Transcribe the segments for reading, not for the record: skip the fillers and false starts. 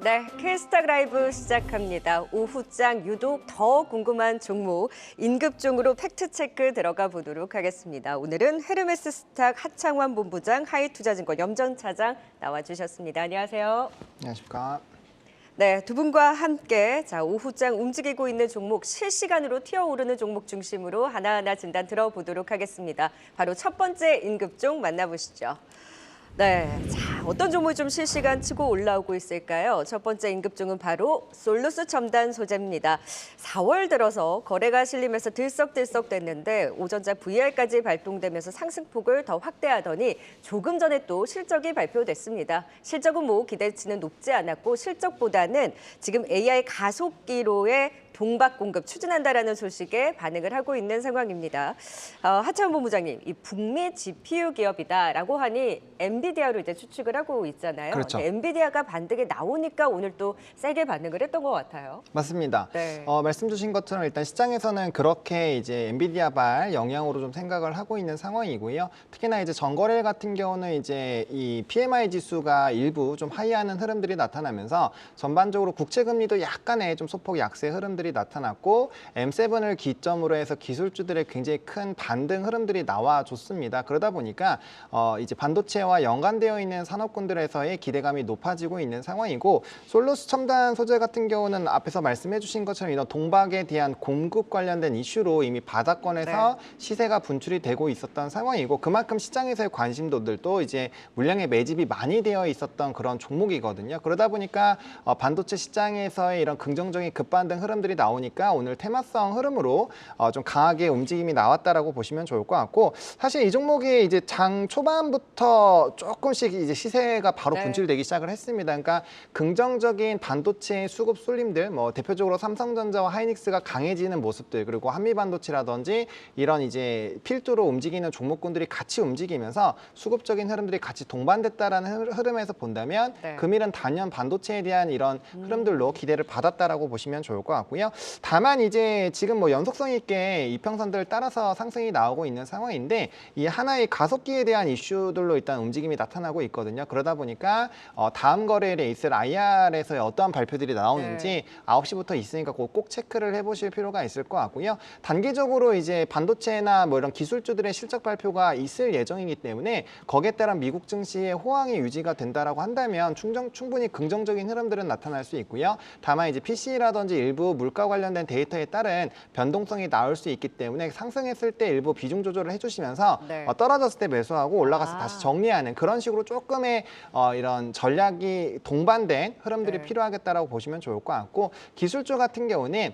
네, K스탁 라이브 시작합니다. 오후장 유독 더 궁금한 종목, 인급종으로 팩트체크 들어가 보도록 하겠습니다. 오늘은 헤르메스 스탁 하창환 본부장, 하이투자증권 염전 차장 나와주셨습니다. 안녕하세요. 안녕하십니까. 네, 두 분과 함께 오후장 움직이고 있는 종목, 실시간으로 튀어오르는 종목 중심으로 하나하나 진단 들어보도록 하겠습니다. 바로 첫 번째 인급종 만나보시죠. 네, 자, 어떤 종목이 좀 실시간 치고 올라오고 있을까요? 첫 번째 인급종은 바로 솔루스 첨단 소재입니다. 4월 들어서 거래가 실리면서 들썩들썩 됐는데 오전자 VR까지 발동되면서 상승폭을 더 확대하더니 조금 전에 또 실적이 발표됐습니다. 실적은 뭐 기대치는 높지 않았고 실적보다는 지금 AI 가속기로의 동박 공급 추진한다라는 소식에 반응을 하고 있는 상황입니다. 하창원 본부장님, 이 북미 GPU 기업이다라고 하니 엔비디아로 이제 추측을 하고 있잖아요. 그렇죠. 엔비디아가 반등에 나오니까 오늘 또 세게 반응을 했던 것 같아요. 맞습니다. 네. 말씀 주신 것처럼 일단 시장에서는 그렇게 이제 엔비디아발 영향으로 좀 생각을 하고 있는 상황이고요. 특히나 이제 전거래 같은 경우는 이제 이 PMI 지수가 일부 좀 하이하는 흐름들이 나타나면서 전반적으로 국채 금리도 약간의 좀 소폭 약세 흐름들이 나타났고 M7을 기점으로 해서 기술주들의 굉장히 큰 반등 흐름들이 나와줬습니다. 그러다 보니까 이제 반도체와 연관되어 있는 산업군들에서의 기대감이 높아지고 있는 상황이고, 솔루스 첨단 소재 같은 경우는 앞에서 말씀해 주신 것처럼 이런 동박에 대한 공급 관련된 이슈로 이미 바닥권에서 시세가 분출이 되고 있었던 상황이고, 그만큼 시장에서의 관심도들도 이제 물량의 매집이 많이 되어 있었던 그런 종목이거든요. 그러다 보니까 반도체 시장에서의 이런 긍정적인 급반등 흐름들이 나오니까 오늘 테마성 흐름으로 좀 강하게 움직임이 나왔다라고 보시면 좋을 것 같고, 사실 이 종목이 이제 장 초반부터 조금씩 이제 시세가 바로 분출되기 시작을 했습니다. 그러니까 긍정적인 반도체 수급 쏠림들, 뭐 대표적으로 삼성전자와 하이닉스가 강해지는 모습들, 그리고 한미반도체라든지 이런 이제 필두로 움직이는 종목군들이 같이 움직이면서 수급적인 흐름들이 같이 동반됐다라는 흐름에서 본다면 금일은 단연 반도체에 대한 이런 흐름들로 기대를 받았다라고 보시면 좋을 것 같고요. 다만 이제 지금 뭐 연속성 있게 이평선들을 따라서 상승이 나오고 있는 상황인데, 이 하나의 가속기에 대한 이슈들로 일단 움직임이 나타나고 있거든요. 그러다 보니까 다음 거래일에 있을 IR에서의 어떠한 발표들이 나오는지 9시부터 있으니까 꼭 체크를 해보실 필요가 있을 것 같고요. 단기적으로 이제 반도체나 뭐 이런 기술주들의 실적 발표가 있을 예정이기 때문에 거기에 따른 미국 증시의 호황이 유지가 된다라고 한다면 충분히 긍정적인 흐름들은 나타날 수 있고요. 다만 이제 PC라든지 일부 물가 관련된 데이터에 따른 변동성이 나올 수 있기 때문에 상승했을 때 일부 비중 조절을 해주시면서 떨어졌을 때 매수하고 올라가서 다시 정리하는 그런 식으로 조금의 이런 전략이 동반된 흐름들이 필요하겠다라고 보시면 좋을 것 같고, 기술주 같은 경우는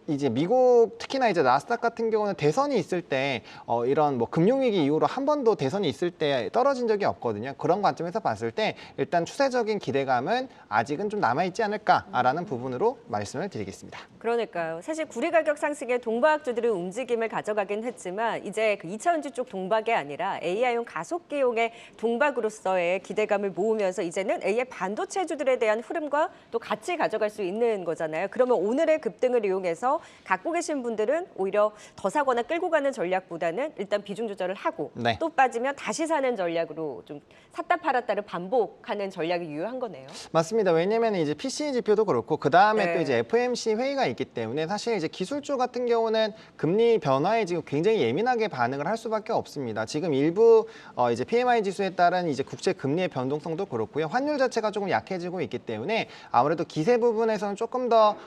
이제 미국 특히나 이제 나스닥 같은 경우는 대선이 있을 때 이런 뭐 금융위기 이후로 한 번도 대선이 있을 때 떨어진 적이 없거든요. 그런 관점에서 봤을 때 일단 추세적인 기대감은 아직은 좀 남아있지 않을까라는 부분으로 말씀을 드리겠습니다. 그러니까요. 사실 구리 가격 상승에 동박주들이 움직임을 가져가긴 했지만 이제 그 2차전지 쪽 동박이 아니라 AI용 가속기용의 동박으로서의 기대감을 모으면서 이제는 AI 반도체주들에 대한 흐름과 또 같이 가져갈 수 있는 거잖아요. 그러면 오늘의 급등을 이용해서 갖고 계신 분들은 오히려 더 사거나 끌고 가는 전략보다는 일단 비중 조절을 하고 또 빠지면 다시 사는 전략으로 좀 샀다 팔았다를 반복하는 전략이 유효한 거네요. 맞습니다. 왜냐면 이제 PC 지표도 그렇고 그 다음에 또 이제 FOMC 회의가 있기 때문에 사실 이제 기술주 같은 경우는 금리 변화에 지금 굉장히 예민하게 반응을 할 수밖에 없습니다. 지금 일부 이제 PMI 지수에 따른 이제 국제 금리의 변동성도 그렇고요. 환율 자체가 조금 약해지고 있기 때문에 아무래도 기세 부분에서는 조금 더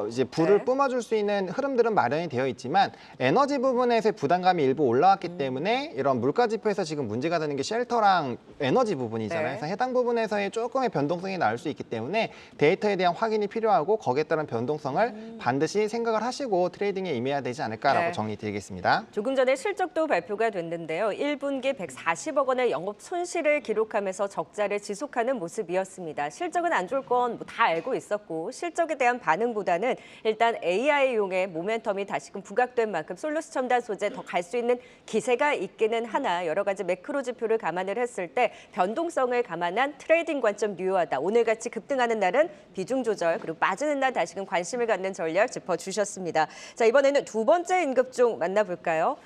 이제 불을 뿜어줄 수 있는 흐름들은 마련이 되어 있지만, 에너지 부분에서의 부담감이 일부 올라왔기 때문에 이런 물가 지표에서 지금 문제가 되는 게 쉘터랑 에너지 부분이잖아요. 그래서 해당 부분에서의 조금의 변동성이 나올 수 있기 때문에 데이터에 대한 확인이 필요하고 거기에 따른 변동성을 반드시 생각을 하시고 트레이딩에 임해야 되지 않을까라고 정리드리겠습니다. 조금 전에 실적도 발표가 됐는데요. 1분기 140억 원의 영업 손실을 기록하면서 적자를 지속하는 모습이었습니다. 실적은 안 좋을 건 뭐 다 알고 있었고 실적에 대한 반응보다는 일단 AI용의 모멘텀이 다시금 부각된 만큼 솔루스 첨단 소재 더 갈 수 있는 기세가 있기는 하나 여러 가지 매크로 지표를 감안을 했을 때 변동성을 감안한 트레이딩 관점 유효하다. 오늘같이 급등하는 날은 비중 조절, 그리고 빠지는 날 다시금 관심을 갖는 전략 짚어주셨습니다. 자, 이번에는 두 번째 인급종 만나볼까요?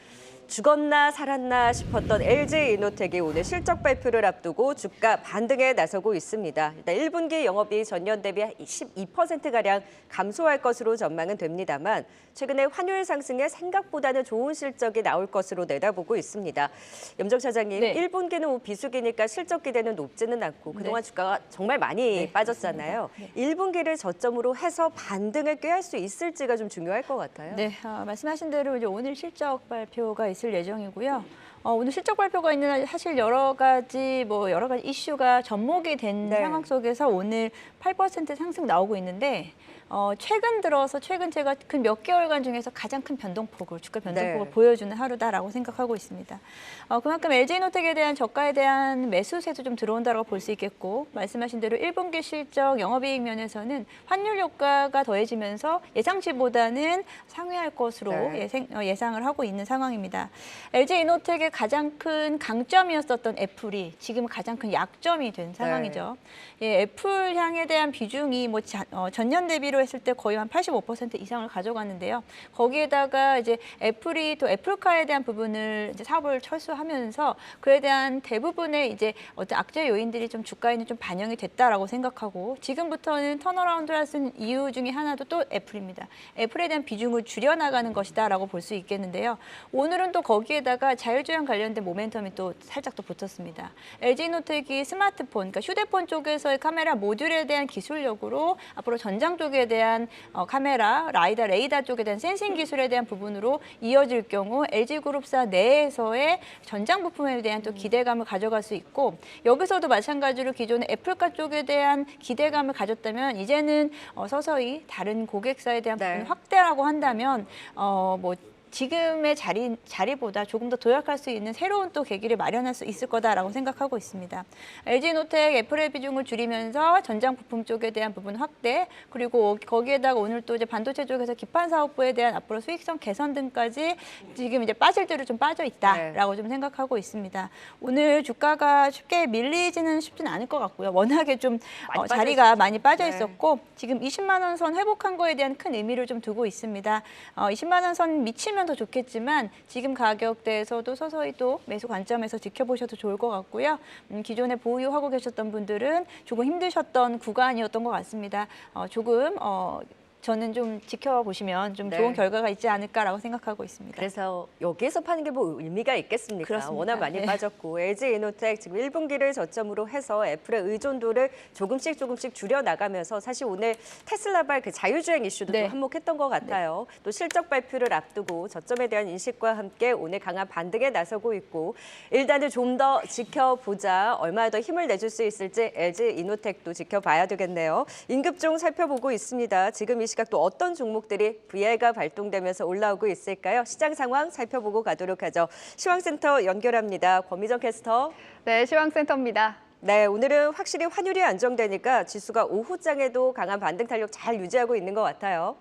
죽었나 살았나 싶었던 LG이노텍이 오늘 실적 발표를 앞두고 주가 반등에 나서고 있습니다. 일단 1분기 영업이익 전년 대비 12%가량 감소할 것으로 전망은 됩니다만 최근에 환율 상승에 생각보다는 좋은 실적이 나올 것으로 내다보고 있습니다. 염정 차장님, 네. 1분기는 뭐 비수기니까 실적 기대는 높지는 않고 그동안 주가가 정말 많이 빠졌잖아요. 1분기를 저점으로 해서 반등을 꾀할 수 있을지가 좀 중요할 것 같아요. 네, 말씀하신 대로 이제 오늘 실적 발표가 있을 예정이고요. 오늘 실적 발표가 있는 날 사실 여러 가지 이슈가 접목이 된 네. 상황 속에서 오늘 8% 상승 나오고 있는데 최근 제가 그 몇 개월간 중에서 가장 큰 변동폭을 주가 변동폭을 네. 보여주는 하루다라고 생각하고 있습니다. 그만큼 LG이노텍에 대한 저가에 대한 매수세도 좀 들어온다고 볼 수 있겠고 말씀하신 대로 1분기 실적 영업이익 면에서는 환율 효과가 더해지면서 예상치보다는 상회할 것으로 네. 예상을 하고 있는 상황입니다. LG이노텍의 가장 큰 강점이었었던 애플이 지금 가장 큰 약점이 된 상황이죠. 애플 향에 대한 비중이 전년 대비로 했을 때 거의 한 85% 이상을 가져갔는데요. 거기에다가 이제 애플이 또 애플카에 대한 부분을 이제 사업을 철수하면서 그에 대한 대부분의 이제 어떤 악재 요인들이 좀 주가에는 좀 반영이 됐다라고 생각하고 지금부터는 턴어라운드를 할 수 있는 이유 중에 하나도 또 애플입니다. 애플에 대한 비중을 줄여나가는 것이다라고 볼 수 있겠는데요. 오늘은 또 거기에다가 자율주행 관련된 모멘텀이 또 살짝 또 붙었습니다. LG이노텍이 스마트폰, 그러니까 휴대폰 쪽에서의 카메라 모듈에 대한 기술력으로 앞으로 전장 쪽에 대한 카메라, 레이더 쪽에 대한 센싱 기술에 대한 부분으로 이어질 경우 LG그룹사 내에서의 전장 부품에 대한 또 기대감을 가져갈 수 있고 여기서도 마찬가지로 기존의 애플카 쪽에 대한 기대감을 가졌다면 이제는 서서히 다른 고객사에 대한 부분 네. 확대라고 한다면 지금의 자리보다 조금 더 도약할 수 있는 새로운 또 계기를 마련할 수 있을 거다라고 생각하고 있습니다. LG노텍 애플의 비중을 줄이면서 전장 부품 쪽에 대한 부분 확대 그리고 거기에다가 오늘 또 이제 반도체 쪽에서 기판 사업부에 대한 앞으로 수익성 개선 등까지 지금 이제 빠질 대로 좀 빠져 있다라고 좀 생각하고 있습니다. 오늘 주가가 쉽게 밀리지는 쉽지는 않을 것 같고요. 워낙에 좀 자리가 많이 빠져 있었고 지금 20만 원 선 회복한 거에 대한 큰 의미를 좀 두고 있습니다. 20만 원 선 미치면 더 좋겠지만 지금 가격대에서도 서서히 또 매수 관점에서 지켜보셔도 좋을 것 같고요. 기존에 보유하고 계셨던 분들은 조금 힘드셨던 구간이었던 것 같습니다. 저는 좀 지켜보시면 좀 네. 좋은 결과가 있지 않을까라고 생각하고 있습니다. 그래서 여기에서 파는 게 뭐 의미가 있겠습니까? 그렇습니다. 워낙 많이 네. 빠졌고 LG이노텍 지금 1분기를 저점으로 해서 애플의 의존도를 조금씩 줄여나가면서 사실 오늘 테슬라발 그 자율주행 이슈도 네. 또 한몫했던 것 같아요. 또 실적 발표를 앞두고 저점에 대한 인식과 함께 오늘 강한 반등에 나서고 있고 일단은 좀 더 지켜보자. 얼마나 더 힘을 내줄 수 있을지 LG이노텍도 지켜봐야 되겠네요. 임급종 살펴보고 있습니다. 지금 이 시각 또 어떤 종목들이 VI가 발동되면서 올라오고 있을까요? 시장 상황 살펴보고 가도록 하죠. 시황센터 연결합니다. 권미정 캐스터. 네, 시황센터입니다. 네, 오늘은 확실히 환율이 안정되니까 지수가 오후장에도 강한 반등 탄력 잘 유지하고 있는 것 같아요.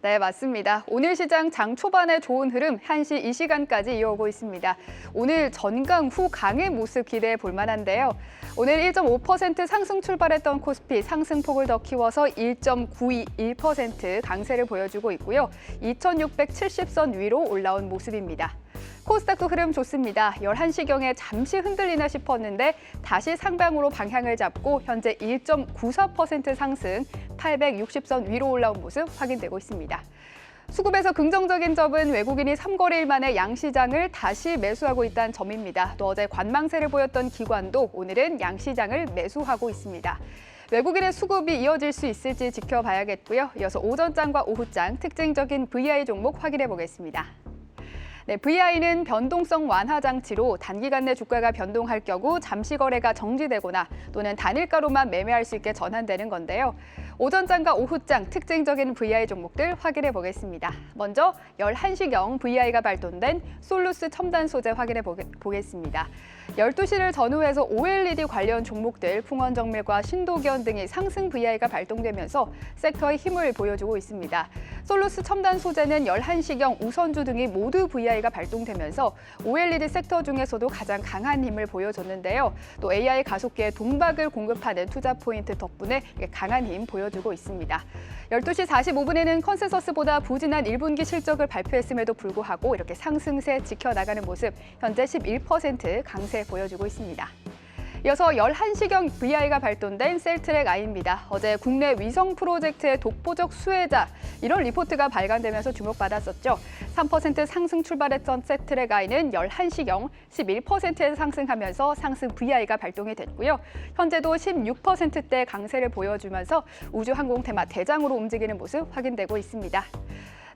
네, 맞습니다. 오늘 시장 장 초반의 좋은 흐름 1시 이 시간까지 이어오고 있습니다. 오늘 전강 후 강의 모습 기대해 볼 만한데요. 오늘 1.5% 상승 출발했던 코스피 상승폭을 더 키워서 1.921% 강세를 보여주고 있고요. 2670선 위로 올라온 모습입니다. 코스닥도 흐름 좋습니다. 11시경에 잠시 흔들리나 싶었는데 다시 상방으로 방향을 잡고 현재 1.94% 상승, 860선 위로 올라온 모습 확인되고 있습니다. 수급에서 긍정적인 점은 외국인이 3거래일 만에 양시장을 다시 매수하고 있다는 점입니다. 또 어제 관망세를 보였던 기관도 오늘은 양시장을 매수하고 있습니다. 외국인의 수급이 이어질 수 있을지 지켜봐야겠고요. 이어서 오전장과 오후장 특징적인 VI 종목 확인해 보겠습니다. 네, VI는 변동성 완화 장치로 단기간 내 주가가 변동할 경우 잠시 거래가 정지되거나 또는 단일가로만 매매할 수 있게 전환되는 건데요. 오전장과 오후장 특징적인 VI 종목들 확인해 보겠습니다. 먼저 11시경 VI가 발동된 솔루스 첨단 소재 확인해 보겠습니다. 12시를 전후해서 OLED 관련 종목들 풍원정밀과 신도견 등이 상승 VI가 발동되면서 섹터의 힘을 보여주고 있습니다. 솔루스 첨단 소재는 11시경 우선주 등이 모두 VI VI가 발동되면서 OLED 섹터 중에서도 가장 강한 힘을 보여줬는데요. 또 AI 가속기에 동박을 공급하는 투자 포인트 덕분에 강한 힘 보여주고 있습니다. 12시 45분에는 컨센서스보다 부진한 1분기 실적을 발표했음에도 불구하고 이렇게 상승세 지켜나가는 모습, 현재 11% 강세 보여주고 있습니다. 이어서 11시경 VI가 발동된 셀트랙 I입니다. 어제 국내 위성 프로젝트의 독보적 수혜자, 이런 리포트가 발간되면서 주목받았었죠. 3% 상승 출발했던 셀트랙 I는 11시경 11%에 상승하면서 상승 VI가 발동이 됐고요. 현재도 16%대 강세를 보여주면서 우주항공 테마 대장으로 움직이는 모습 확인되고 있습니다.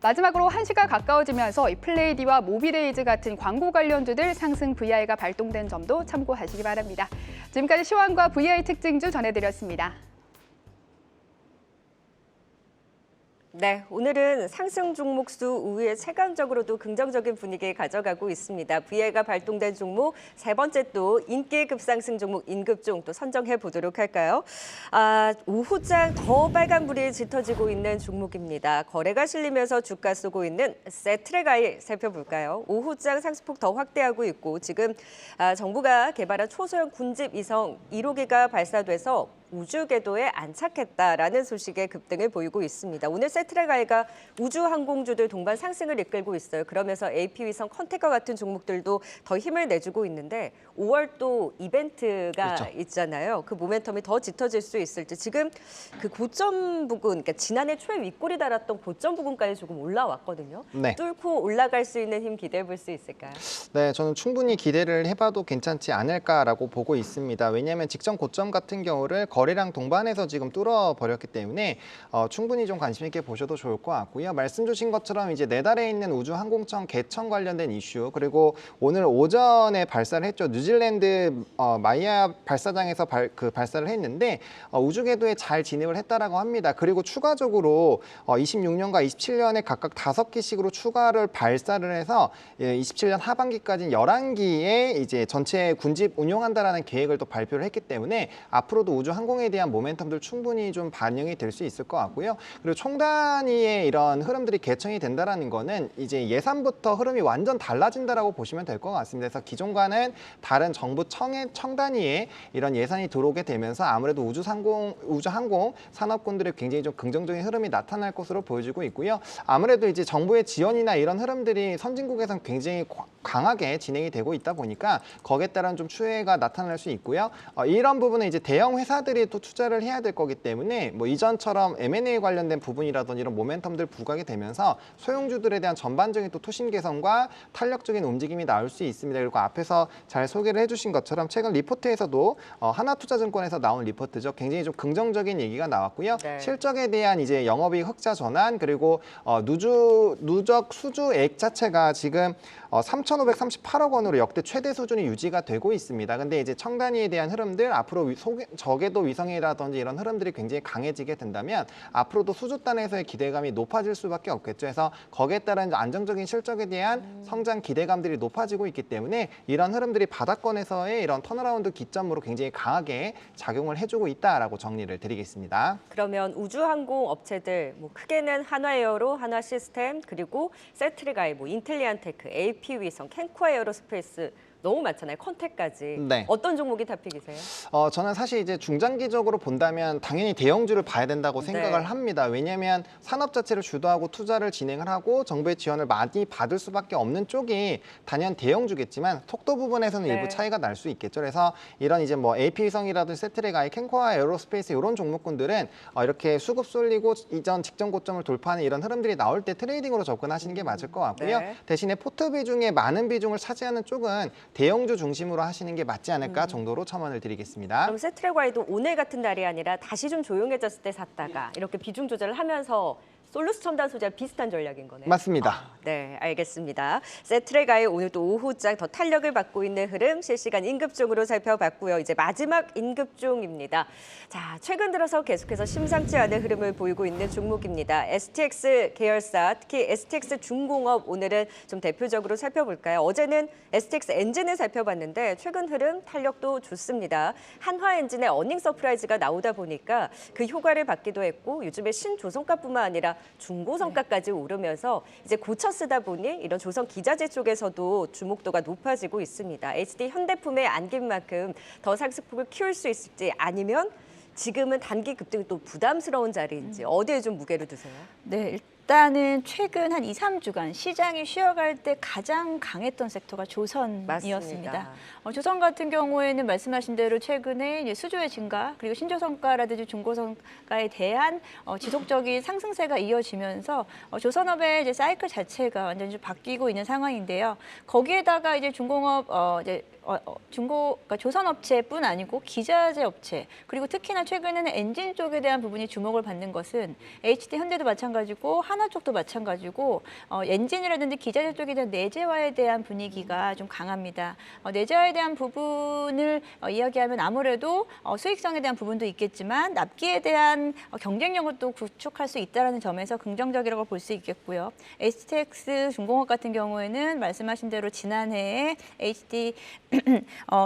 마지막으로 1시가 가까워지면서 이 플레이디와 모비데이즈 같은 광고 관련주들 상승 VI가 발동된 점도 참고하시기 바랍니다. 지금까지 시황과 VI 특징주 전해드렸습니다. 네, 오늘은 상승 종목 수 우위에 체감적으로도 긍정적인 분위기 가져가고 있습니다. VI가 발동된 종목 세 번째 또 인기 급상승 종목 인급종 또 선정해 보도록 할까요? 오후장 더 빨간불이 짙어지고 있는 종목입니다. 거래가 실리면서 주가 쏘고 있는 셀트랙 I 살펴볼까요? 오후장 상승폭 더 확대하고 있고 지금 정부가 개발한 초소형 군집 위성 1호기가 발사돼서 우주 궤도에 안착했다라는 소식에 급등을 보이고 있습니다. 오늘 셀트랙 I가 우주 항공주들 동반 상승을 이끌고 있어요. 그러면서 AP 위성 컨택과 같은 종목들도 더 힘을 내주고 있는데 5월 또 이벤트가 그렇죠. 있잖아요. 그 모멘텀이 더 짙어질 수 있을지 지금 그 고점 부근, 그러니까 지난해 초에 윗골이 달았던 고점 부근까지 조금 올라왔거든요. 네. 뚫고 올라갈 수 있는 힘 기대해 볼 수 있을까요? 네, 저는 충분히 기대를 해봐도 괜찮지 않을까라고 보고 있습니다. 왜냐하면 직전 고점 같은 경우를 거래량 동반해서 지금 뚫어버렸기 때문에 충분히 좀 관심 있게 보셔도 좋을 것 같고요. 말씀 주신 것처럼 이제 내달에 있는 우주항공청 개청 관련된 이슈, 그리고 오늘 오전에 발사를 했죠. 뉴질랜드 마이아 발사장에서 발사를 했는데 우주궤도에 잘 진입을 했다라고 합니다. 그리고 추가적으로 26년과 27년에 각각 5기씩으로 추가를 발사를 해서 27년 하반기까지는 11기의 이제 전체 군집 운용한다라는 계획을 또 발표를 했기 때문에 앞으로도 우주항공에 대한 모멘텀들 충분히 좀 반영이 될 수 있을 것 같고요. 그리고 총단위의 이런 흐름들이 개청이 된다라는 거는 이제 예산부터 흐름이 완전 달라진다라고 보시면 될 것 같습니다. 그래서 기존과는 다른 정부 청단위에 이런 예산이 들어오게 되면서 아무래도 우주항공 산업군들의 굉장히 좀 긍정적인 흐름이 나타날 것으로 보여지고 있고요. 아무래도 이제 정부의 지원이나 이런 흐름들이 선진국에서는 굉장히 강하게 진행이 되고 있다 보니까 거기에 따른 좀 추세가 나타날 수 있고요. 이런 부분은 이제 대형 회사들이 또 투자를 해야 될 거기 때문에 뭐 이전처럼 M&A 관련된 부분이라든지 이런 모멘텀들 부각이 되면서 소형주들에 대한 전반적인 또 투심 개선과 탄력적인 움직임이 나올 수 있습니다. 그리고 앞에서 잘 소개를 해주신 것처럼 최근 리포트에서도 하나투자증권에서 나온 리포트죠. 굉장히 좀 긍정적인 얘기가 나왔고요. 네. 실적에 대한 이제 영업이익 흑자 전환 그리고 누적 수주액 자체가 지금 3,538억 원으로 역대 최대 수준이 유지가 되고 있습니다. 근데 이제 청단위에 대한 흐름들 앞으로 저궤도 위성이라든지 이런 흐름들이 굉장히 강해지게 된다면 앞으로도 수주단에서의 기대감이 높아질 수밖에 없겠죠. 그래서 거기에 따른 안정적인 실적에 대한 성장 기대감들이 높아지고 있기 때문에 이런 흐름들이 바닥권에서의 이런 턴어라운드 기점으로 굉장히 강하게 작용을 해주고 있다라고 정리를 드리겠습니다. 그러면 우주항공 업체들 뭐 크게는 한화에어로, 하나시스템 그리고 셀트랙 I, 뭐 인텔리안테크, AP위성, 캔코아 에어로스페이스 너무 많잖아요. 컨택까지. 네. 어떤 종목이 탑픽이세요? 저는 사실 이제 중장기적으로 본다면 당연히 대형주를 봐야 된다고 생각을 네. 합니다. 왜냐하면 산업 자체를 주도하고 투자를 진행을 하고 정부의 지원을 많이 받을 수밖에 없는 쪽이 단연 대형주겠지만 속도 부분에서는 네. 일부 차이가 날 수 있겠죠. 그래서 이런 이제 뭐 AP위성이라든지 셀트랙 I, 캔코아 에어로스페이스 이런 종목군들은 이렇게 수급 쏠리고 직전 고점을 돌파하는 이런 흐름들이 나올 때 트레이딩으로 접근하시는 게 맞을 것 같고요. 네. 대신에 포트 비중에 많은 비중을 차지하는 쪽은 대형주 중심으로 하시는 게 맞지 않을까 정도로 첨언을 드리겠습니다. 그럼 셀트랙 I도 오늘 같은 날이 아니라 다시 좀 조용해졌을 때 샀다가 이렇게 비중 조절을 하면서 솔루스 첨단 소재와 비슷한 전략인 거네요. 맞습니다. 네, 알겠습니다. 셀트랙 I 오늘 또 오후장 더 탄력을 받고 있는 흐름 실시간 인급종으로 살펴봤고요. 이제 마지막 인급종입니다. 자, 최근 들어서 계속해서 심상치 않은 흐름을 보이고 있는 종목입니다. STX 계열사, 특히 STX 중공업 오늘은 좀 대표적으로 살펴볼까요? 어제는 STX 엔진을 살펴봤는데 최근 흐름 탄력도 좋습니다. 한화 엔진의 어닝 서프라이즈가 나오다 보니까 그 효과를 받기도 했고 요즘에 신조선가뿐만 아니라 중고성가까지 오르면서 이제 고쳐 쓰다 보니 이런 조선 기자재 쪽에서도 주목도가 높아지고 있습니다. HD 현대품의 안긴 만큼 더 상승폭을 키울 수 있을지 아니면 지금은 단기 급등이 또 부담스러운 자리인지 어디에 좀 무게를 두세요? 네, 일단은 최근 한 2, 3주간 시장이 쉬어갈 때 가장 강했던 섹터가 조선이었습니다. 맞습니다. 조선 같은 경우에는 말씀하신 대로 최근에 이제 수주의 증가 그리고 신조성과라든지 중고성과에 대한 지속적인 상승세가 이어지면서 조선업의 이제 사이클 자체가 완전히 좀 바뀌고 있는 상황인데요. 거기에다가 이제 중공업 그러니까 조선업체뿐 아니고 기자재 업체 그리고 특히나 최근에는 엔진 쪽에 대한 부분이 주목을 받는 것은 HD 현대도 마찬가지고 하나 쪽도 마찬가지고 엔진이라든지 기자재 쪽에 대한 내재화에 대한 분위기가 좀 강합니다. 내재화에 대한 부분을 이야기하면 아무래도 수익성에 대한 부분도 있겠지만 납기에 대한 경쟁력을 또 구축할 수 있다는 점에서 긍정적이라고 볼 수 있겠고요. HTX 중공업 같은 경우에는 말씀하신 대로 지난해에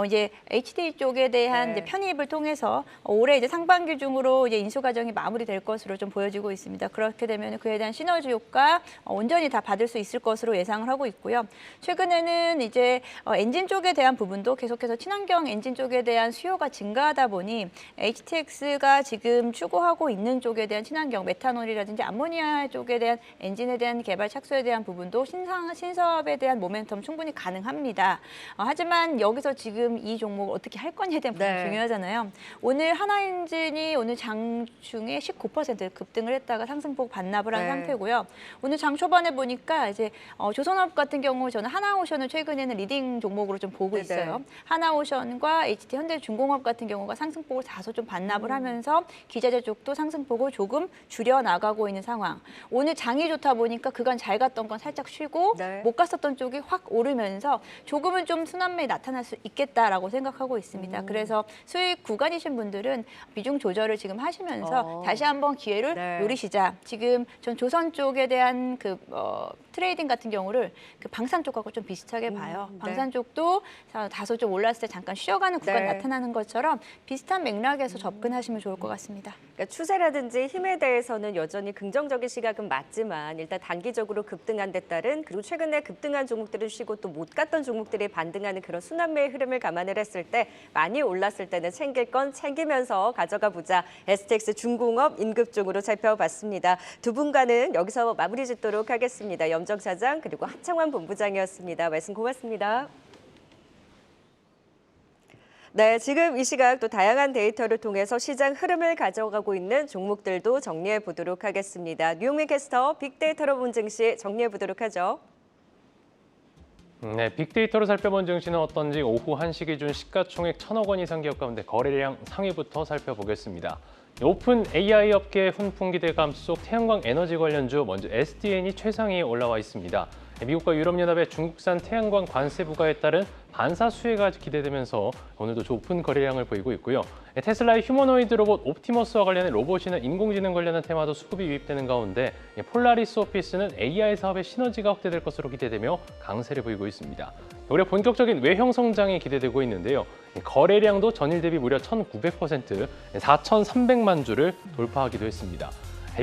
이제 HD 쪽에 대한 이제 편입을 통해서 올해 이제 상반기 중으로 이제 인수 과정이 마무리될 것으로 좀 보여지고 있습니다. 그렇게 되면 그에 대한 시너지 효과 온전히 다 받을 수 있을 것으로 예상을 하고 있고요. 최근에는 이제 엔진 쪽에 대한 부분도 계속해서 친환경 엔진 쪽에 대한 수요가 증가하다 보니 HTX가 지금 추구하고 있는 쪽에 대한 친환경 메탄올이라든지 암모니아 쪽에 대한 엔진에 대한 개발 착수에 대한 부분도 신사업에 대한 모멘텀 충분히 가능합니다. 하지만 여기서 지금 이 종목을 어떻게 할 거냐에 대한 부분이 중요하잖아요. 오늘 하나엔진이 오늘 장 중에 19% 급등을 했다가 상승폭 반납을 한 상태고요. 오늘 장 초반에 보니까 이제 조선업 같은 경우 저는 하나오션을 최근에는 리딩 종목으로 좀 보고 있어요. 하나오션과 HD 현대중공업 같은 경우가 상승폭을 다소 좀 반납을 하면서 기자재 쪽도 상승폭을 조금 줄여 나가고 있는 상황. 오늘 장이 좋다 보니까 그간 잘 갔던 건 살짝 쉬고 못 갔었던 쪽이 확 오르면서 조금은 좀 순환매이 나타날 수 있겠다라고 생각하고 있습니다. 그래서 수익 구간이신 분들은 비중 조절을 지금 하시면서 다시 한번 기회를 노리시자. 지금 전 조선 쪽에 대한 그 트레이딩 같은 경우를 그 방산 쪽하고 좀 비슷하게 봐요. 방산 쪽도 다소 좀 올랐을 때 잠깐 쉬어가는 구간 나타나는 것처럼 비슷한 맥락에서 접근하시면 좋을 것 같습니다. 그러니까 추세라든지 힘에 대해서는 여전히 긍정적인 시각은 맞지만 일단 단기적으로 급등한 데 따른 그리고 최근에 급등한 종목들은 쉬고 또 못 갔던 종목들이 반등하는 그런 순환매의 흐름을 감안을 했을 때 많이 올랐을 때는 챙길 건 챙기면서 가져가 보자. STX 중공업 인급종으로 살펴봤습니다. 두 분과는 여기서 마무리 짓도록 하겠습니다. 염정 차장 그리고 하창환 본부장이었습니다. 말씀 고맙습니다. 네, 지금 이 시각 또 다양한 데이터를 통해서 시장 흐름을 가져가고 있는 종목들도 정리해 보도록 하겠습니다. 류용민 캐스터 빅데이터로 본 증시 정리해 보도록 하죠. 네, 빅데이터로 살펴본 증시는 어떤지 오후 1시 기준 시가총액 1,000억 원 이상 기업 가운데 거래량 상위부터 살펴보겠습니다. 오픈 AI 업계의 훈풍 기대 감속 태양광 에너지 관련주 먼저 SDN이 최상위에 올라와 있습니다. 미국과 유럽연합의 중국산 태양광 관세 부과에 따른 반사 수혜가 기대되면서 오늘도 높은 거래량을 보이고 있고요. 테슬라의 휴머노이드 로봇 옵티머스와 관련해 로봇이나 인공지능 관련한 테마도 수급이 유입되는 가운데 폴라리스 오피스는 AI 사업의 시너지가 확대될 것으로 기대되며 강세를 보이고 있습니다. 올해 본격적인 외형 성장이 기대되고 있는데요. 거래량도 전일 대비 무려 1,900%, 4,300만 주를 돌파하기도 했습니다.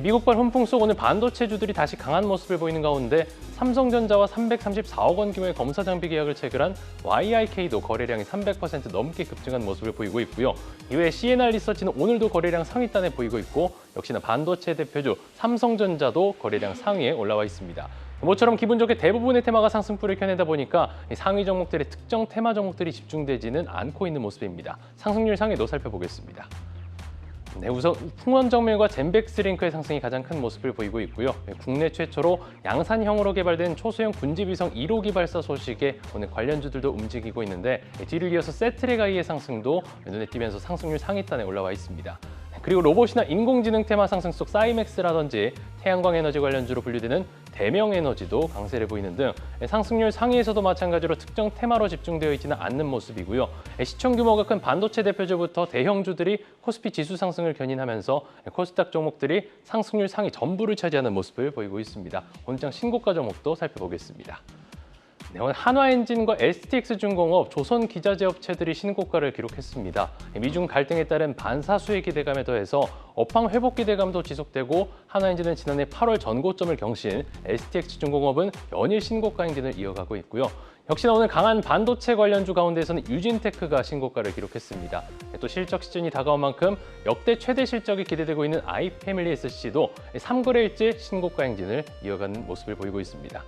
미국발 훈풍 속 오늘 반도체주들이 다시 강한 모습을 보이는 가운데 삼성전자와 334억 원 규모의 검사 장비 계약을 체결한 YIK도 거래량이 300% 넘게 급증한 모습을 보이고 있고요. 이외에 C&R 리서치는 오늘도 거래량 상위단에 보이고 있고 역시나 반도체 대표주 삼성전자도 거래량 상위에 올라와 있습니다. 모처럼 기분 좋게 대부분의 테마가 상승폭을 켜내다 보니까 상위 종목들의 특정 테마 종목들이 집중되지는 않고 있는 모습입니다. 상승률 상위도 살펴보겠습니다. 네, 우선 풍원정밀과 젠백스링크의 상승이 가장 큰 모습을 보이고 있고요. 국내 최초로 양산형으로 개발된 초소형 군집위성 1호기 발사 소식에 오늘 관련주들도 움직이고 있는데 뒤를 이어서 세트랙아이의 상승도 눈에 띄면서 상승률 상위단에 올라와 있습니다. 그리고 로봇이나 인공지능 테마 상승 속 사이맥스라든지 태양광 에너지 관련주로 분류되는 대명에너지도 강세를 보이는 등 상승률 상위에서도 마찬가지로 특정 테마로 집중되어 있지는 않는 모습이고요. 시총 규모가 큰 반도체 대표주부터 대형주들이 코스피 지수 상승을 견인하면서 코스닥 종목들이 상승률 상위 전부를 차지하는 모습을 보이고 있습니다. 오늘장 신고가 종목도 살펴보겠습니다. 네, 오늘 한화엔진과 STX중공업, 조선기자재업체들이 신고가를 기록했습니다. 미중 갈등에 따른 반사수의 기대감에 더해서 업황 회복 기대감도 지속되고 한화엔진은 지난해 8월 전고점을 경신, STX중공업은 연일 신고가 행진을 이어가고 있고요. 역시나 오늘 강한 반도체 관련주 가운데서는 유진테크가 신고가를 기록했습니다. 또 실적 시즌이 다가온 만큼 역대 최대 실적이 기대되고 있는 아이패밀리 SC도 3거래일째 신고가 행진을 이어가는 모습을 보이고 있습니다.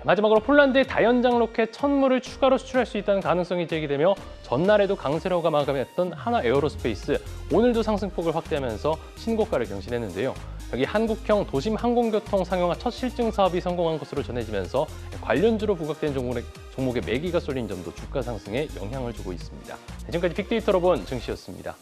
마지막으로 폴란드의 다연장 로켓 1000무를 추가로 수출할 수 있다는 가능성이 제기되며 전날에도 강세로가 마감했던 하나에어로스페이스, 오늘도 상승폭을 확대하면서 신고가를 경신했는데요. 여기 한국형 도심 항공교통 상용화 첫 실증 사업이 성공한 것으로 전해지면서 관련주로 부각된 종목의 매기가 쏠린 점도 주가 상승에 영향을 주고 있습니다. 지금까지 빅데이터로 본 증시였습니다.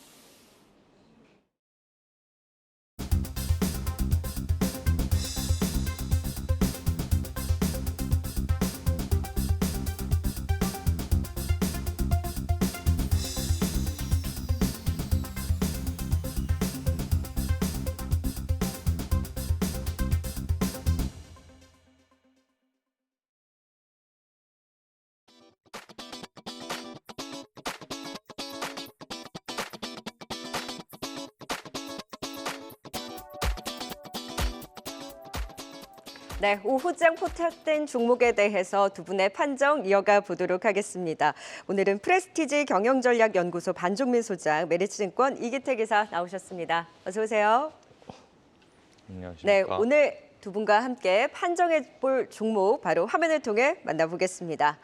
네, 오후장 포착된 종목에 대해서 두 분의 판정 이어가 보도록 하겠습니다. 오늘은 프레스티지 경영전략연구소 반종민 소장, 메리츠증권 이기태 기자 나오셨습니다. 어서 오세요. 안녕하십니까. 네, 오늘 두 분과 함께 판정해볼 종목 바로 화면을 통해 만나보겠습니다.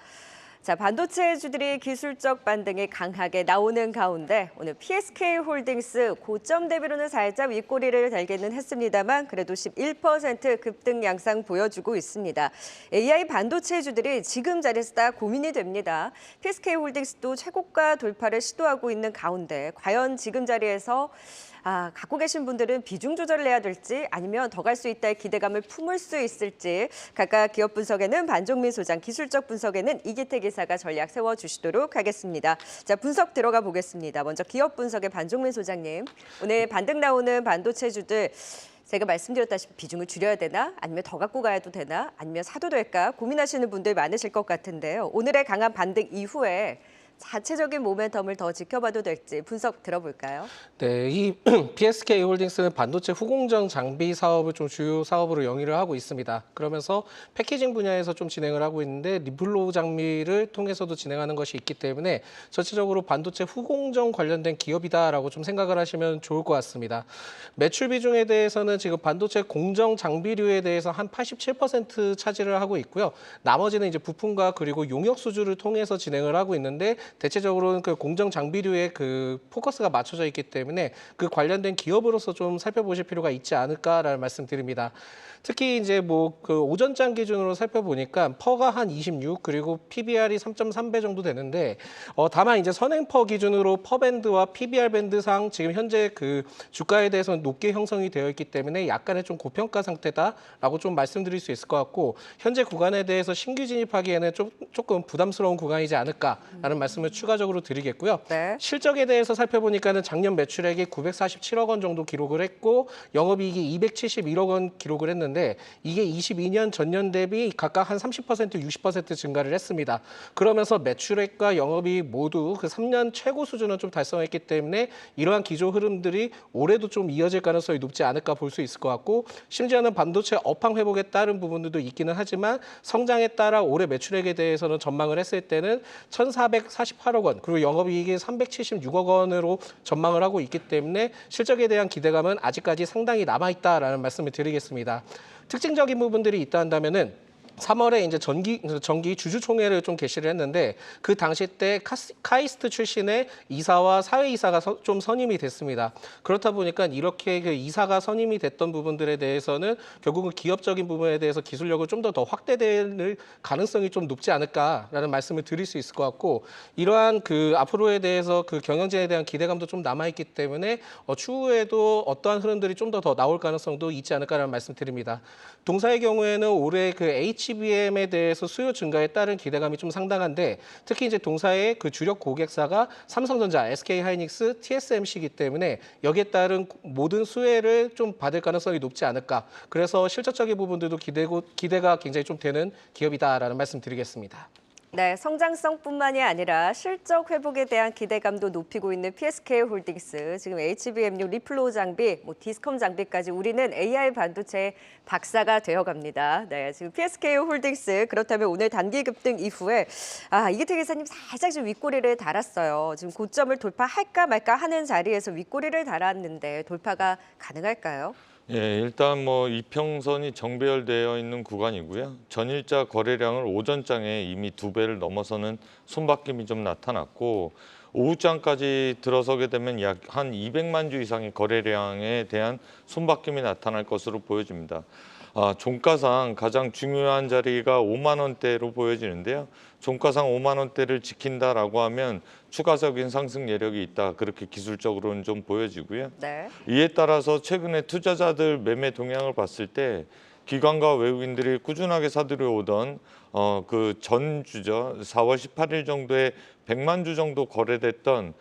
자, 반도체주들이 기술적 반등이 강하게 나오는 가운데 오늘 PSK홀딩스 고점 대비로는 살짝 윗꼬리를 달기는 했습니다만 그래도 11% 급등 양상 보여주고 있습니다. AI 반도체주들이 지금 자리에서 다 고민이 됩니다. PSK홀딩스도 최고가 돌파를 시도하고 있는 가운데 과연 지금 자리에서 갖고 계신 분들은 비중 조절을 해야 될지 아니면 더 갈 수 있다의 기대감을 품을 수 있을지 각각 기업 분석에는 반종민 소장, 기술적 분석에는 이기태 기사가 전략 세워주시도록 하겠습니다. 자, 분석 들어가 보겠습니다. 먼저 기업 분석의 반종민 소장님, 오늘 반등 나오는 반도체주들 제가 말씀드렸다시피 비중을 줄여야 되나? 아니면 더 갖고 가야도 되나? 아니면 사도 될까? 고민하시는 분들 많으실 것 같은데요. 오늘의 강한 반등 이후에 자체적인 모멘텀을 더 지켜봐도 될지 분석 들어볼까요? 네, 이 PSK 홀딩스는 반도체 후공정 장비 사업을 좀 주요 사업으로 영위를 하고 있습니다. 그러면서 패키징 분야에서 좀 진행을 하고 있는데 리플로우 장비를 통해서도 진행하는 것이 있기 때문에 전체적으로 반도체 후공정 관련된 기업이다라고 좀 생각을 하시면 좋을 것 같습니다. 매출 비중에 대해서는 지금 반도체 공정 장비류에 대해서 한 87% 차지를 하고 있고요. 나머지는 이제 부품과 그리고 용역 수주를 통해서 진행을 하고 있는데 대체적으로는 그 공정 장비류에 그 포커스가 맞춰져 있기 때문에 그 관련된 기업으로서 좀 살펴보실 필요가 있지 않을까라는 말씀드립니다. 특히 이제 뭐 그 오전장 기준으로 살펴보니까 퍼가 한 26 그리고 PBR이 3.3배 정도 되는데 다만 이제 선행퍼 기준으로 퍼 밴드와 PBR 밴드상 지금 현재 그 주가에 대해서는 높게 형성이 되어 있기 때문에 약간의 좀 고평가 상태다라고 좀 말씀드릴 수 있을 것 같고 현재 구간에 대해서 신규 진입하기에는 조금 부담스러운 구간이지 않을까라는 말씀을 추가적으로 드리겠고요. 네. 실적에 대해서 살펴보니까는 작년 매출액이 947억 원 정도 기록을 했고 영업이익이 271억 원 기록을 했는데 이게 22년 전년 대비 각각 한 30% 60% 증가를 했습니다. 그러면서 매출액과 영업이익 모두 그 3년 최고 수준을 좀 달성했기 때문에 이러한 기조 흐름들이 올해도 좀 이어질 가능성이 높지 않을까 볼 수 있을 것 같고 심지어는 반도체 업황 회복에 따른 부분들도 있기는 하지만 성장에 따라 올해 매출액에 대해서는 전망을 했을 때는 1,448억 원 그리고 영업이익이 376억 원으로 전망을 하고 있기 때문에 실적에 대한 기대감은 아직까지 상당히 남아있다라는 말씀을 드리겠습니다. 특징적인 부분들이 있다 한다면은 3월에 이제 정기 주주총회를 좀 개시를 했는데 그 당시 때 카이스트 출신의 이사와 사회이사가 좀 선임이 됐습니다. 그렇다 보니까 이렇게 그 이사가 선임이 됐던 부분들에 대해서는 결국은 기업적인 부분에 대해서 기술력을 좀 더 확대될 가능성이 좀 높지 않을까라는 말씀을 드릴 수 있을 것 같고 이러한 그 앞으로에 대해서 그 경영진에 대한 기대감도 좀 남아있기 때문에 추후에도 어떠한 흐름들이 좀 더 나올 가능성도 있지 않을까라는 말씀드립니다. 동사의 경우에는 올해 그 HBM에 대해서 수요 증가에 따른 기대감이 좀 상당한데 특히 이제 동사의 그 주력 고객사가 삼성전자, SK하이닉스, TSMC이기 때문에 여기에 따른 모든 수혜를 좀 받을 가능성이 높지 않을까. 그래서 실질적인 부분들도 기대가 굉장히 좀 되는 기업이다라는 말씀 드리겠습니다. 네, 성장성뿐만이 아니라 실적 회복에 대한 기대감도 높이고 있는 PSK홀딩스. 지금 HBM6 리플로우 장비, 디스컴 장비까지 우리는 AI 반도체의 박사가 되어갑니다. 네, 지금 PSK홀딩스 그렇다면 오늘 단기 급등 이후에 이기태 기사님 살짝 좀 윗꼬리를 달았어요. 지금 고점을 돌파할까 말까 하는 자리에서 윗꼬리를 달았는데 돌파가 가능할까요? 예, 일단 뭐 이평선이 정배열되어 있는 구간이고요. 전일자 거래량을 오전장에 이미 2배를 넘어서는 손바뀜이 좀 나타났고 오후장까지 들어서게 되면 약 한 200만 주 이상의 거래량에 대한 손바뀜이 나타날 것으로 보여집니다. 종가상 가장 중요한 자리가 5만 원대로 보여지는데요. 종가상 5만 원대를 지킨다라고 하면 추가적인 상승 여력이 있다. 그렇게 기술적으로는 좀 보여지고요. 네. 이에 따라서 최근에 투자자들 매매 동향을 봤을 때 기관과 외국인들이 꾸준하게 사들여 오던 그 전주죠. 4월 18일 정도에 100만 주 정도 거래됐던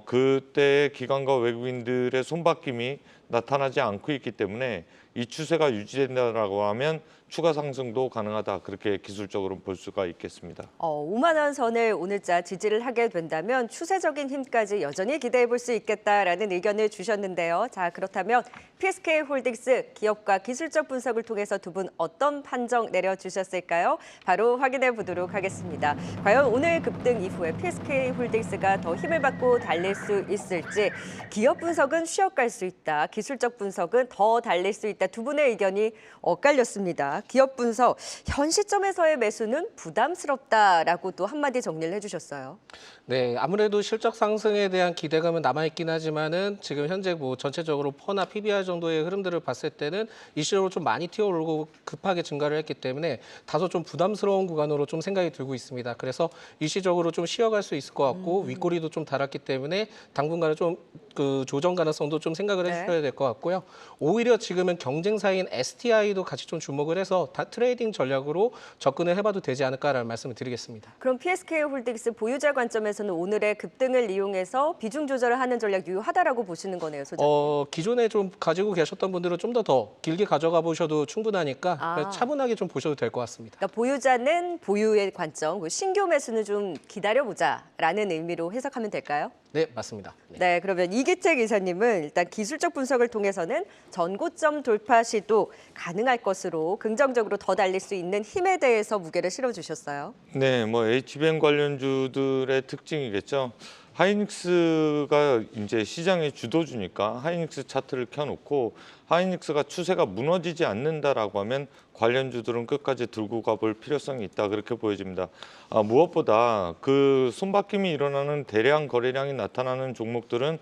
그때의 기관과 외국인들의 손바뀜이 나타나지 않고 있기 때문에 이 추세가 유지된다라고 하면 추가 상승도 가능하다. 그렇게 기술적으로 볼 수가 있겠습니다. 5만 원 선을 오늘자 지지를 하게 된다면 추세적인 힘까지 여전히 기대해 볼 수 있겠다라는 의견을 주셨는데요. 자, 그렇다면 PSK홀딩스 기업과 기술적 분석을 통해서 두 분 어떤 판정 내려주셨을까요? 바로 확인해 보도록 하겠습니다. 과연 오늘 급등 이후에 PSK홀딩스가 더 힘을 받고 달릴 수 있을지, 기업 분석은 쉬어갈 수 있다, 기술적 분석은 더 달릴 수 있다, 두 분의 의견이 엇갈렸습니다. 기업 분석, 현 시점에서의 매수는 부담스럽다라고 또 한마디 정리를 해주셨어요. 네, 아무래도 실적 상승에 대한 기대감은 남아있긴 하지만은 지금 현재 뭐 전체적으로 퍼나 PBR 정도의 흐름들을 봤을 때는 일시적으로 좀 많이 튀어오르고 급하게 증가를 했기 때문에 다소 좀 부담스러운 구간으로 좀 생각이 들고 있습니다. 그래서 일시적으로 좀 쉬어갈 수 있을 것 같고 윗꼬리도 좀 달았기 때문에 당분간은 좀 그 조정 가능성도 좀 생각을 해주셔야 될 것 같고요. 오히려 지금은 경쟁사인 STI도 같이 좀 주목을 해서 트레이딩 전략으로 접근을 해봐도 되지 않을까라는 말씀을 드리겠습니다. 그럼 PSK홀딩스 보유자 관점에서는 오늘의 급등을 이용해서 비중 조절을 하는 전략 유효하다라고 보시는 거네요, 소장님. 기존에 좀 가지고 계셨던 분들은 좀 더 길게 가져가 보셔도 충분하니까 차분하게 좀 보셔도 될 것 같습니다. 그러니까 보유자는 보유의 관점, 신규 매수는 좀 기다려보자라는 의미로 해석하면 될까요? 네, 맞습니다. 네, 그러면 이기태 기사님은 일단 기술적 분석을 통해서는 전고점 돌파 시도 가능할 것으로 긍정적으로 더 달릴 수 있는 힘에 대해서 무게를 실어주셨어요. 네, 뭐 HBM 관련주들의 특징이겠죠. 하이닉스가 이제 시장의 주도주니까 하이닉스 차트를 켜놓고 하이닉스가 추세가 무너지지 않는다라고 하면 관련주들은 끝까지 들고 가볼 필요성이 있다. 그렇게 보여집니다. 무엇보다 그 손바뀜이 일어나는 대량 거래량이 나타나는 종목들은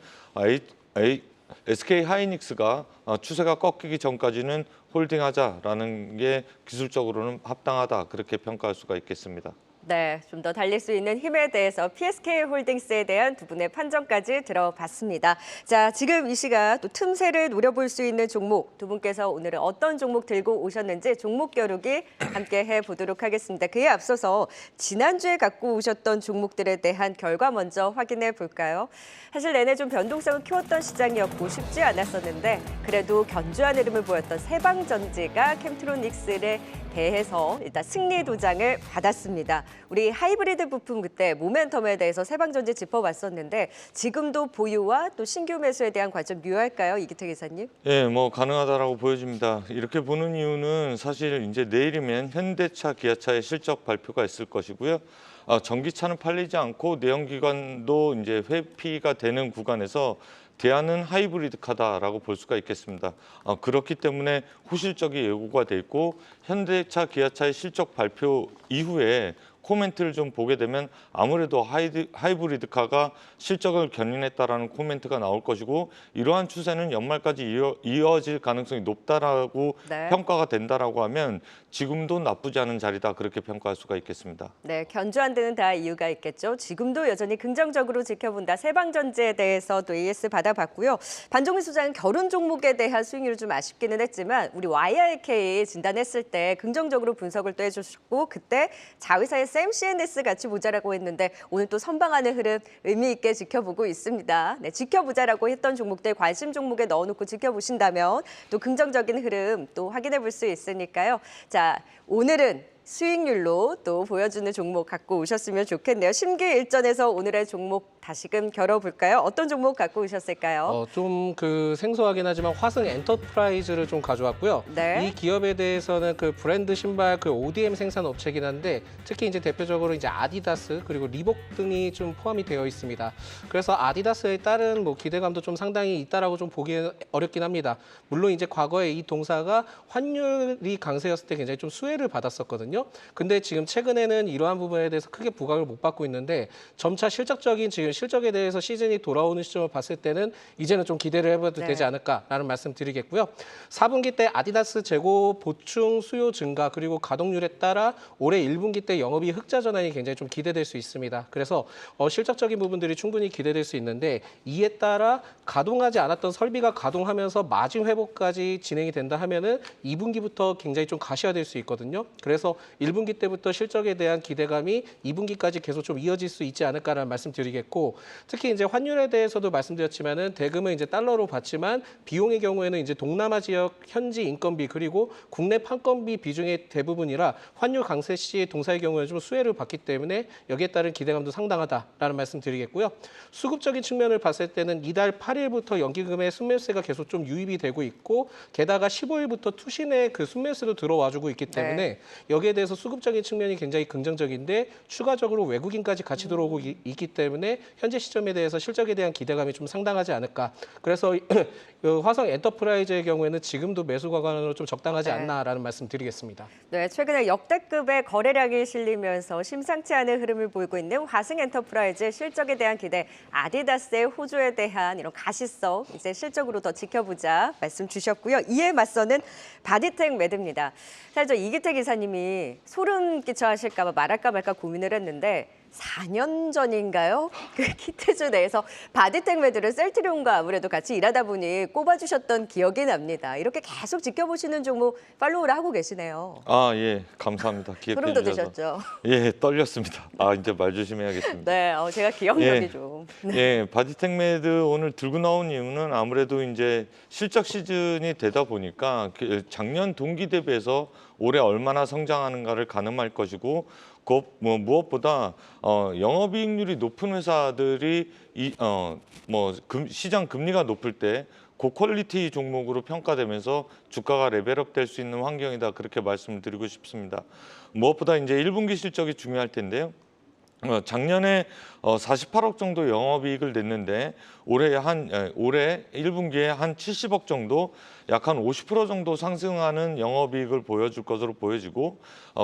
SK 하이닉스가 추세가 꺾이기 전까지는 홀딩하자라는 게 기술적으로는 합당하다. 그렇게 평가할 수가 있겠습니다. 네, 좀 더 달릴 수 있는 힘에 대해서 PSK홀딩스에 대한 두 분의 판정까지 들어봤습니다. 자, 지금 이 시각 또 틈새를 노려볼 수 있는 종목, 두 분께서 오늘은 어떤 종목 들고 오셨는지 종목 겨루기 함께 해보도록 하겠습니다. 그에 앞서서 지난주에 갖고 오셨던 종목들에 대한 결과 먼저 확인해 볼까요? 사실 내내 좀 변동성을 키웠던 시장이었고 쉽지 않았었는데 그래도 견조한 흐름을 보였던 세방전지가 캠트로닉스에 대해서 일단 승리 도장을 받았습니다. 우리 하이브리드 부품 그때 모멘텀에 대해서 세방전지 짚어봤었는데 지금도 보유와 또 신규 매수에 대한 관점 유효할까요, 이기태 기사님? 예, 뭐 가능하다라고 보여집니다. 이렇게 보는 이유는 사실 이제 내일이면 현대차, 기아차의 실적 발표가 있을 것이고요. 전기차는 팔리지 않고 내연기관도 이제 회피가 되는 구간에서 대안은 하이브리드카다라고 볼 수가 있겠습니다. 그렇기 때문에 호실적이 예고가 돼 있고 현대차, 기아차의 실적 발표 이후에 코멘트를 좀 보게 되면 아무래도 하이브리드카가 실적을 견인했다라는 코멘트가 나올 것이고 이러한 추세는 연말까지 이어질 가능성이 높다라고 평가가 된다라고 하면 지금도 나쁘지 않은 자리다 그렇게 평가할 수가 있겠습니다. 네, 견조한 데는 다 이유가 있겠죠. 지금도 여전히 긍정적으로 지켜본다. 세방전지에 대해서도 AS 받아봤고요. 반종민 소장은 결혼 종목에 대한 수익률이 좀 아쉽기는 했지만 우리 YRK 진단했을 때 긍정적으로 분석을 또 해주셨고 그때 자회사의 CNS 같이 보자라고 했는데 오늘 또 선방하는 흐름 의미 있게 지켜보고 있습니다. 네, 지켜보자라고 했던 종목들 관심 종목에 넣어놓고 지켜보신다면 또 긍정적인 흐름 또 확인해 볼 수 있으니까요. 자, 오늘은 수익률로 또 보여주는 종목 갖고 오셨으면 좋겠네요. 심기일전에서 오늘의 종목 다시금 겨뤄볼까요? 어떤 종목 갖고 오셨을까요? 좀 그 생소하긴 하지만 화승 엔터프라이즈를 좀 가져왔고요. 네. 이 기업에 대해서는 그 브랜드 신발 그 ODM 생산 업체긴 한데 특히 이제 대표적으로 이제 아디다스 그리고 리복 등이 좀 포함이 되어 있습니다. 그래서 아디다스에 따른 뭐 기대감도 좀 상당히 있다라고 좀 보기 어렵긴 합니다. 물론 이제 과거에 이 동사가 환율이 강세였을 때 굉장히 좀 수혜를 받았었거든요. 근데 지금 최근에는 이러한 부분에 대해서 크게 부각을 못 받고 있는데 점차 실적적인 지금 실적에 대해서 시즌이 돌아오는 시점을 봤을 때는 이제는 좀 기대를 해봐도 네. 되지 않을까라는 말씀 드리겠고요. 4분기 때 아디다스 재고 보충 수요 증가 그리고 가동률에 따라 올해 1분기 때 영업이익 흑자 전환이 굉장히 좀 기대될 수 있습니다. 그래서 실적적인 부분들이 충분히 기대될 수 있는데 이에 따라 가동하지 않았던 설비가 가동하면서 마진 회복까지 진행이 된다 하면은 2분기부터 굉장히 좀 가시화될 수 있거든요. 그래서 1분기 때부터 실적에 대한 기대감이 2분기까지 계속 좀 이어질 수 있지 않을까라는 말씀 드리겠고 특히 이제 환율에 대해서도 말씀드렸지만은 대금은 이제 달러로 받지만 비용의 경우에는 이제 동남아 지역 현지 인건비 그리고 국내 판건비 비중의 대부분이라 환율 강세 시 동사의 경우에는 좀 수혜를 받기 때문에 여기에 따른 기대감도 상당하다라는 말씀 드리겠고요. 수급적인 측면을 봤을 때는 이달 8일부터 연기금의 순매수세가 계속 좀 유입이 되고 있고 게다가 15일부터 투신의 그 순매수세도 들어와주고 있기 때문에 네. 여기에 대해서 수급적인 측면이 굉장히 긍정적인데 추가적으로 외국인까지 같이 들어오고 있기 때문에 현재 시점에 대해서 실적에 대한 기대감이 좀 상당하지 않을까. 그래서 그 화성 엔터프라이즈의 경우에는 지금도 매수 과감으로 좀 적당하지 네. 않나라는 말씀 드리겠습니다. 네, 최근에 역대급의 거래량이 실리면서 심상치 않은 흐름을 보이고 있는 화승 엔터프라이즈 실적에 대한 기대, 아디다스의 호조에 대한 이런 가시성 이제 실적으로 더 지켜보자 말씀 주셨고요. 이에 맞서는 바디텍 매드입니다. 사실 저 이기택 이사님이 소름 끼쳐 하실까 봐 말할까 말까 고민을 했는데 4년 전인가요? 그 키테주 내에서 바디텍 매드를 셀트리온과 아무래도 같이 일하다 보니 꼽아주셨던 기억이 납니다. 이렇게 계속 지켜보시는 종목 팔로우를 하고 계시네요. 아, 예, 감사합니다. 기획해 소름 주셔서. 돋으셨죠? 예, 떨렸습니다. 아, 이제 말 조심해야겠습니다. 네, 제가 기억력이 예. 좀. 예, 바디텍매드 오늘 들고 나온 이유는 아무래도 이제 실적 시즌이 되다 보니까 작년 동기 대비해서 올해 얼마나 성장하는가를 가늠할 것이고 무엇보다 영업이익률이 높은 회사들이 시장 금리가 높을 때 고퀄리티 종목으로 평가되면서 주가가 레벨업 될 수 있는 환경이다 그렇게 말씀을 드리고 싶습니다. 무엇보다 이제 1분기 실적이 중요할 텐데요. 작년에 48억 정도 영업이익을 냈는데 올해 1분기에 한 70억 정도 약 한 50% 정도 상승하는 영업이익을 보여줄 것으로 보여지고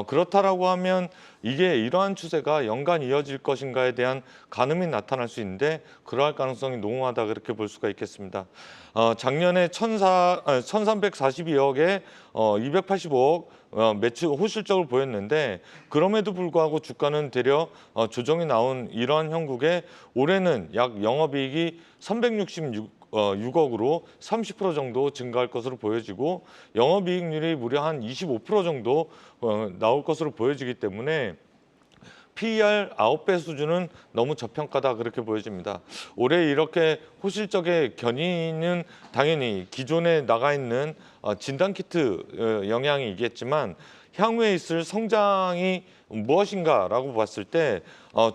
그렇다라고 하면 이게 이러한 추세가 연간 이어질 것인가에 대한 가늠이 나타날 수 있는데 그러할 가능성이 농후하다 그렇게 볼 수가 있겠습니다. 작년에 1,342억에 285억 매출 호실적을 보였는데 그럼에도 불구하고 주가는 되려 조정이 나온 이러한 형국에 올해는 약 영업이익이 366억으로 30% 정도 증가할 것으로 보여지고 영업이익률이 무려 한 25% 정도 나올 것으로 보여지기 때문에 PER 9배 수준은 너무 저평가다 그렇게 보여집니다. 올해 이렇게 호실적의 견인은 당연히 기존에 나가 있는 진단키트 영향이 있겠지만 향후에 있을 성장이 무엇인가라고 봤을 때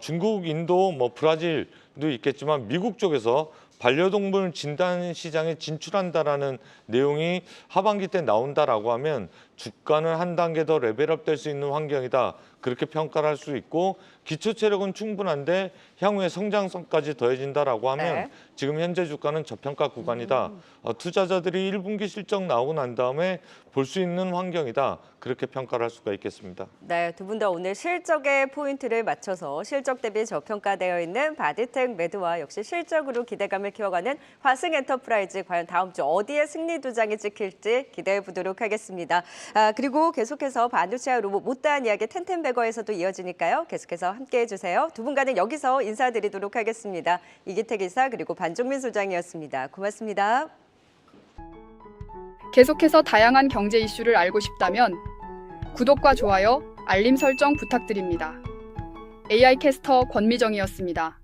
중국, 인도, 브라질도 있겠지만 미국 쪽에서 반려동물 진단 시장에 진출한다라는 내용이 하반기 때 나온다라고 하면 주가는 한 단계 더 레벨업 될 수 있는 환경이다. 그렇게 평가를 할 수 있고 기초 체력은 충분한데 향후에 성장성까지 더해진다라고 하면 네. 지금 현재 주가는 저평가 구간이다. 투자자들이 1분기 실적 나오고 난 다음에 볼 수 있는 환경이다. 그렇게 평가를 할 수가 있겠습니다. 네, 두 분 다 오늘 실적의 포인트를 맞춰서 실적 대비 저평가되어 있는 바디텍 매드와 역시 실적으로 기대감을 키워가는 화승 엔터프라이즈 과연 다음 주 어디에 승리 도장이 찍힐지 기대해 보도록 하겠습니다. 그리고 계속해서 반도체와 로봇 못다한 이야기 텐텐베거에서도 이어지니까요. 계속해서 함께해 주세요. 두 분과는 여기서 인사드리도록 하겠습니다. 이기택 이사 그리고 반종민 소장이었습니다. 고맙습니다. 계속해서 다양한 경제 이슈를 알고 싶다면 구독과 좋아요, 알림 설정 부탁드립니다. AI 캐스터 권미정이었습니다.